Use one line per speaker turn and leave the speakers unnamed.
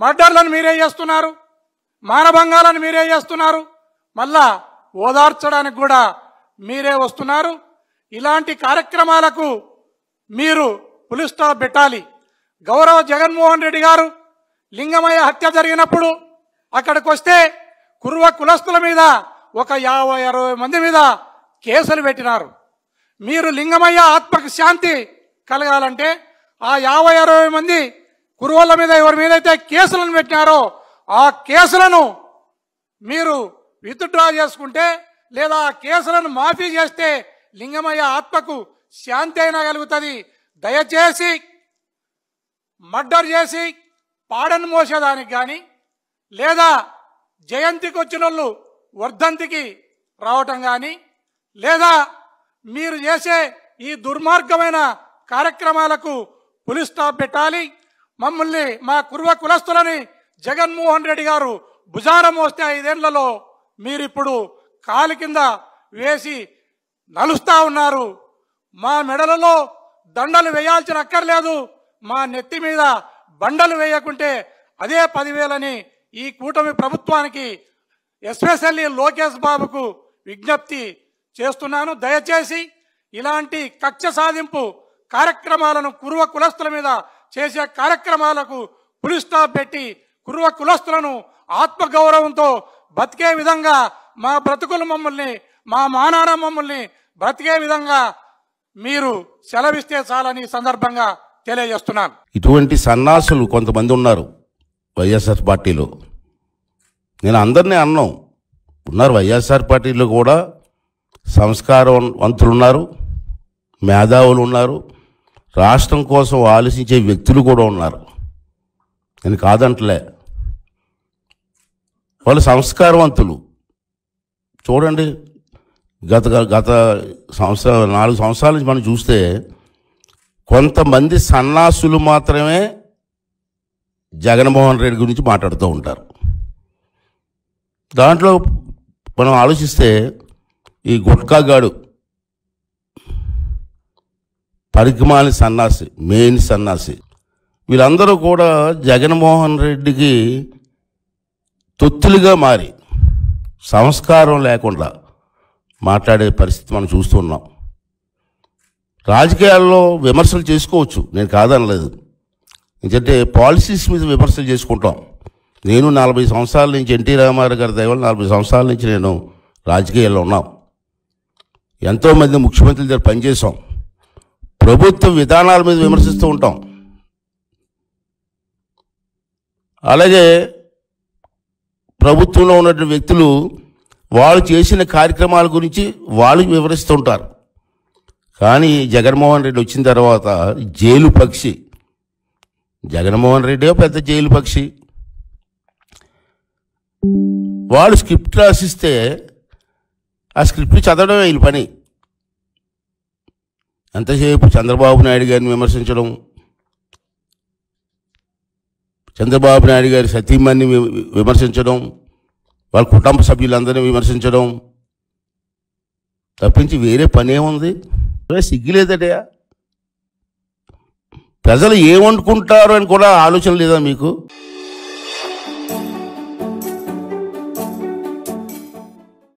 మర్డర్లను మీరే చేస్తున్నారు, మానభంగాలను మీరే చేస్తున్నారు, మళ్ళా ఓదార్చడానికి కూడా మీరే వస్తున్నారు. ఇలాంటి కార్యక్రమాలకు మీరు పులి స్టాప్ పెట్టాలి. గౌరవ జగన్మోహన్ రెడ్డి గారు లింగమయ్య హత్య జరిగినప్పుడు అక్కడికి వస్తే కుర్వ కులస్తుల మీద ఒక 50-60 మంది మీద కేసులు పెట్టినారు. మీరు లింగమయ్య ఆత్మకు శాంతి కలగాలంటే ఆ 50-60 మంది కురువల మీద ఎవరి మీదైతే కేసులను పెట్టినారో ఆ కేసులను మీరు విత్డ్రా చేసుకుంటే లేదా ఆ కేసులను మాఫీ చేస్తే లింగమయ్య ఆత్మకు శాంతి అయినా కలుగుతుంది. దయచేసి మర్డర్ చేసి పాడను మోసేదానికి కానీ లేదా జయంతికి వచ్చిన వాళ్ళు వర్ధంతికి రావటం కానీ లేదా మీరు చేసే ఈ దుర్మార్గమైన కార్యక్రమాలకు పులి స్టాప్ పెట్టాలి. మమ్మల్ని మా కుర్వ కులస్తులని జగన్మోహన్ రెడ్డి గారు భుజాన మోస్తే 5 ఏళ్లలో మీరిప్పుడు కాలి కింద వేసి నలుస్తా ఉన్నారు. మా మెడలలో దండలు వేయాల్సిన అక్కర్లేదు, మా నెత్తి మీద బండలు వేయకుంటే అదే 10,000 ఈ కూటమి ప్రభుత్వానికి ఎస్పెషల్లీ లోకేష్ బాబుకు విజ్ఞప్తి చేస్తున్నాను. దయచేసి ఇలాంటి కక్ష సాధింపు కార్యక్రమాలను కుర్వ కులస్తుల మీద చేసే కార్యక్రమాలకు పులి స్టాప్ పెట్టి కుర్వ కులస్తులను ఆత్మగౌరవంతో బతికే విధంగా మా బ్రతుకులు మమ్మల్ని మా మానాన మమ్మల్ని బ్రతికే విధంగా మీరు సెలవిస్తే చాలని సందర్భంగా తెలియజేస్తున్నాను.
ఇటువంటి సన్నాసులు కొంతమంది ఉన్నారు వైఎస్ఆర్ పార్టీలో. నేను అందరినీ అన్నాం, ఉన్నారు వైఎస్ఆర్ పార్టీలో కూడా సంస్కారవంతులు ఉన్నారు, మేధావులు ఉన్నారు, రాష్ట్రం కోసం ఆలోచించే వ్యక్తులు కూడా ఉన్నారు. నేను కాదంటలే, వాళ్ళు సంస్కారవంతులు. చూడండి, గత 4 సంవత్సరాల నుంచి మనం చూస్తే కొంతమంది సన్నాసులు మాత్రమే జగన్మోహన్ రెడ్డి గురించి మాట్లాడుతూ ఉంటారు. దాంట్లో మనం ఆలోచిస్తే ఈ గుట్కాగాడు పరికమాలి సన్నాసి, మెయిన్ సన్నాసి, వీళ్ళందరూ కూడా జగన్మోహన్ రెడ్డికి తొత్తులుగా మారి సంస్కారం లేకుండా మాట్లాడే పరిస్థితి మనం చూస్తున్నాం. రాజకీయాల్లో విమర్శలు చేసుకోవచ్చు, నేను కాదనలేదు. ఎందుకంటే పాలసీస్ మీద విమర్శలు చేసుకుంటాం. నేను 40 సంవత్సరాల నుంచి ఎన్టీ రామారావు గారి దయ వల్ల 40 సంవత్సరాల నుంచి నేను రాజకీయాల్లో ఉన్నాం. ఎంతోమంది ముఖ్యమంత్రుల దగ్గర పనిచేసాం. ప్రభుత్వ విధానాల మీద విమర్శిస్తూ ఉంటాం. అలాగే ప్రభుత్వంలో ఉన్నటువంటి వ్యక్తులు వాళ్ళు చేసిన కార్యక్రమాల గురించి వాళ్ళు వివరిస్తుంటారు. కానీ జగన్మోహన్ రెడ్డి వచ్చిన తర్వాత జైలు పక్షి, జగన్మోహన్ రెడ్డి పెద్ద జైలు పక్షి. వాళ్ళు స్క్రిప్ట్ రాసిస్తే ఆ స్క్రిప్ట్ చదవడమే వీళ్ళ పని. ఎంతసేపు చంద్రబాబు నాయుడు గారిని విమర్శించడం, చంద్రబాబు నాయుడు గారి సతీమణిని విమర్శించడం, వాళ్ళ కుటుంబ సభ్యులందరినీ విమర్శించడం తప్పించి వేరే పని ఏముంది? సిగ్గులేదటయా? ప్రజలు ఏమనుకుంటారు అని కూడా ఆలోచన లేదా మీకు?